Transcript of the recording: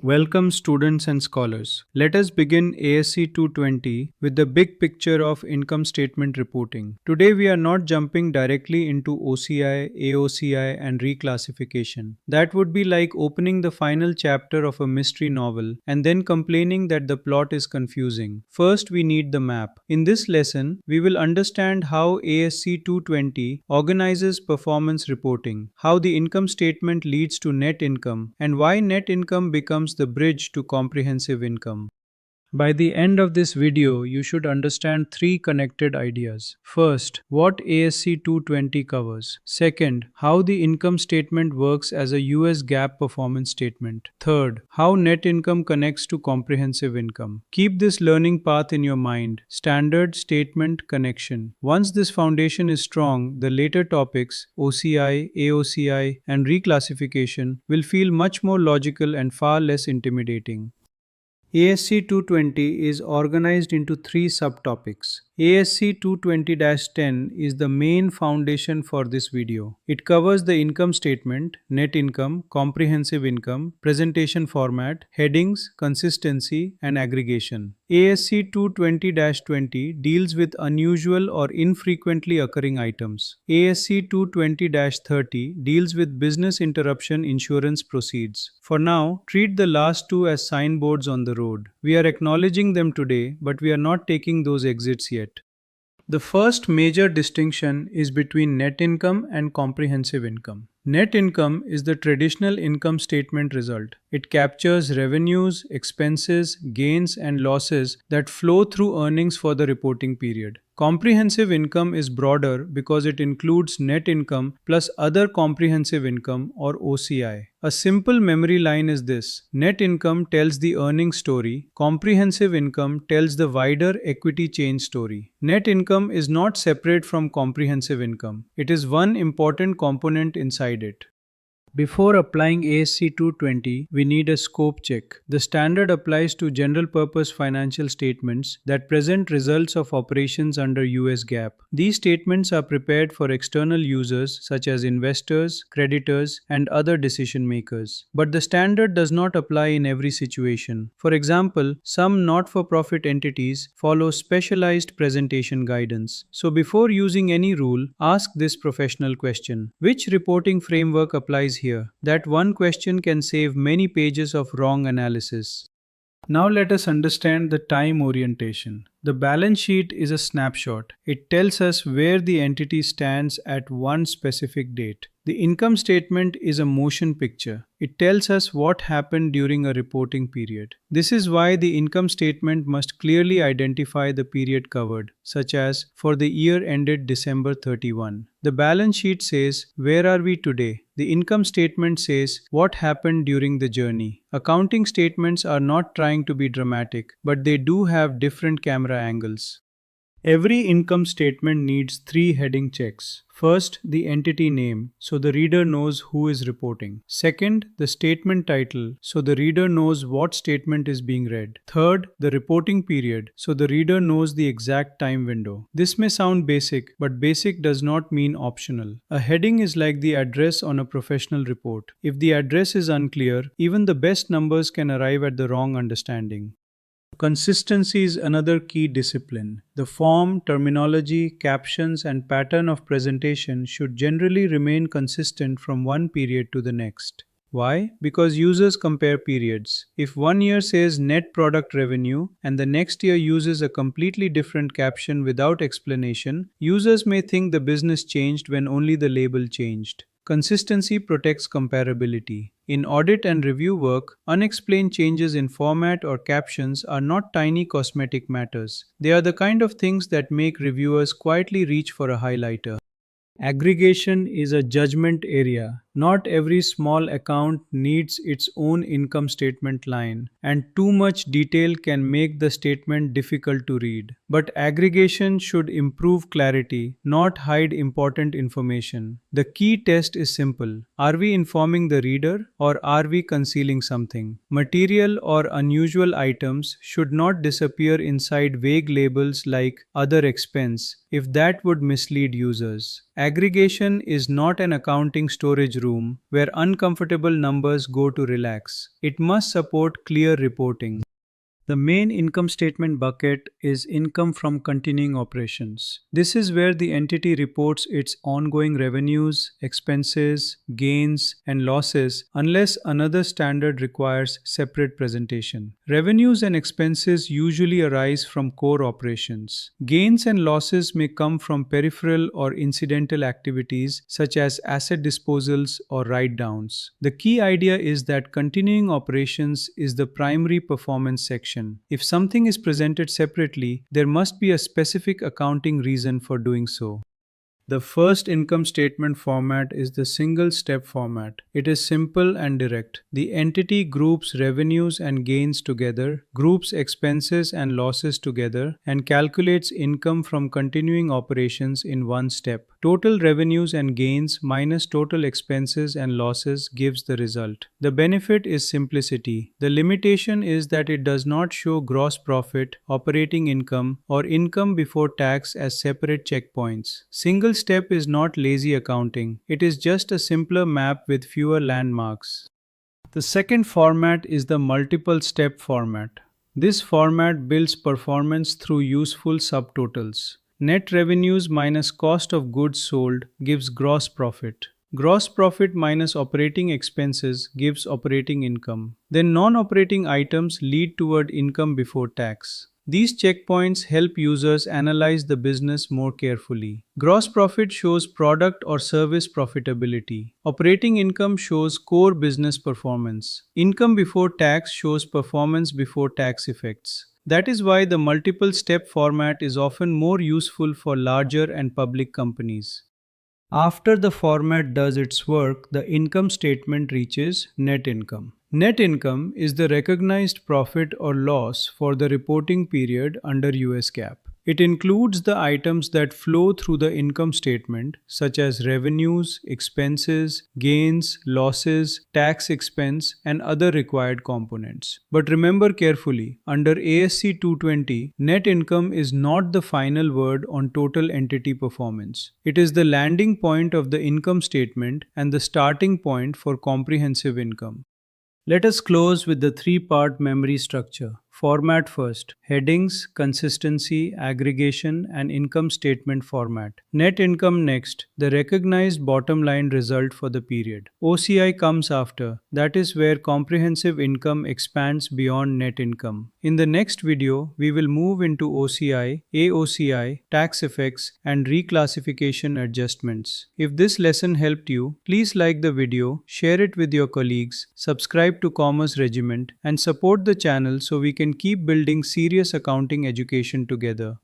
Welcome students and scholars. Let us begin ASC 220 with the big picture of income statement reporting. Today we are not jumping directly into OCI, AOCI and reclassification. That would be like opening the final chapter of a mystery novel and then complaining that the plot is confusing. First we need the map. In this lesson, we will understand how ASC 220 organizes performance reporting, how the income statement leads to net income, and why net income becomes the bridge to comprehensive income. By the end of this video, you should understand three connected ideas. First, what ASC 220 covers. Second, how the income statement works as a US GAAP performance statement. Third, how net income connects to comprehensive income. Keep this learning path in your mind. Standard, statement, connection. Once this foundation is strong, the later topics, OCI, AOCI, and reclassification, will feel much more logical and far less intimidating. ASC 220 is organized into three subtopics. ASC 220-10 is the main foundation for this video. It covers the income statement, net income, comprehensive income, presentation format, headings, consistency, and aggregation. ASC 220-20 deals with unusual or infrequently occurring items. ASC 220-30 deals with business interruption insurance proceeds. For now, treat the last two as signboards on the road. We are acknowledging them today, but we are not taking those exits yet. The first major distinction is between net income and comprehensive income. Net income is the traditional income statement result. It captures revenues, expenses, gains, and losses that flow through earnings for the reporting period. Comprehensive income is broader because it includes net income plus other comprehensive income or OCI. A simple memory line is this: net income tells the earnings story, comprehensive income tells the wider equity change story. Net income is not separate from comprehensive income. It is one important component inside it. Before applying ASC 220, we need a scope check. The standard applies to general purpose financial statements that present results of operations under US GAAP. These statements are prepared for external users such as investors, creditors, and other decision makers. But the standard does not apply in every situation. For example, some not-for-profit entities follow specialized presentation guidance. So before using any rule, ask this professional question: which reporting framework applies here? That one question can save many pages of wrong analysis. Now let us understand the time orientation. The balance sheet is a snapshot. It tells us where the entity stands at one specific date. The income statement is a motion picture. It tells us what happened during a reporting period. This is why the income statement must clearly identify the period covered, such as for the year ended December 31. The balance sheet says, where are we today? The income statement says, what happened during the journey? Accounting statements are not trying to be dramatic, but they do have different camera angles. Every income statement needs three heading checks. First, the entity name, so the reader knows who is reporting. Second, the statement title, so the reader knows what statement is being read. Third, the reporting period, so the reader knows the exact time window. This may sound basic, but basic does not mean optional. A heading is like the address on a professional report. If the address is unclear, even the best numbers can arrive at the wrong understanding. Consistency is another key discipline. The form, terminology, captions, and pattern of presentation should generally remain consistent from one period to the next. Why? Because users compare periods. If one year says net product revenue and the next year uses a completely different caption without explanation, users may think the business changed when only the label changed. Consistency protects comparability. In audit and review work, unexplained changes in format or captions are not tiny cosmetic matters. They are the kind of things that make reviewers quietly reach for a highlighter. Aggregation is a judgment area. Not every small account needs its own income statement line, and too much detail can make the statement difficult to read. But aggregation should improve clarity, not hide important information. The key test is simple. Are we informing the reader or are we concealing something? Material or unusual items should not disappear inside vague labels like other expense, if that would mislead users. Aggregation is not an accounting storage room where uncomfortable numbers go to relax. It must support clear reporting. The main income statement bucket is income from continuing operations. This is where the entity reports its ongoing revenues, expenses, gains, and losses unless another standard requires separate presentation. Revenues and expenses usually arise from core operations. Gains and losses may come from peripheral or incidental activities such as asset disposals or write-downs. The key idea is that continuing operations is the primary performance section. If something is presented separately, there must be a specific accounting reason for doing so. The first income statement format is the single-step format. It is simple and direct. The entity groups revenues and gains together, groups expenses and losses together, and calculates income from continuing operations in one step. Total revenues and gains minus total expenses and losses gives the result. The benefit is simplicity. The limitation is that it does not show gross profit, operating income, or income before tax as separate checkpoints. Single step is not lazy accounting. It is just a simpler map with fewer landmarks. The second format is the multiple step format. This format builds performance through useful subtotals. Net revenues minus cost of goods sold gives gross profit. Gross profit minus operating expenses gives operating income. Then non-operating items lead toward income before tax. These checkpoints help users analyze the business more carefully. Gross profit shows product or service profitability. Operating income shows core business performance. Income before tax shows performance before tax effects. That is why the multiple step format is often more useful for larger and public companies. After the format does its work, the income statement reaches net income. Net income is the recognized profit or loss for the reporting period under US GAAP. It includes the items that flow through the income statement, such as revenues, expenses, gains, losses, tax expense, and other required components. But remember carefully, under ASC 220, net income is not the final word on total entity performance. It is the landing point of the income statement and the starting point for comprehensive income. Let us close with the three-part memory structure. Format first. Headings, consistency, aggregation, and income statement format. Net income next. The recognized bottom line result for the period. OCI comes after. That is where comprehensive income expands beyond net income. In the next video, we will move into OCI, AOCI, tax effects, and reclassification adjustments. If this lesson helped you, please like the video, share it with your colleagues, subscribe to Commerce Regiment, and support the channel so we can keep building serious accounting education together.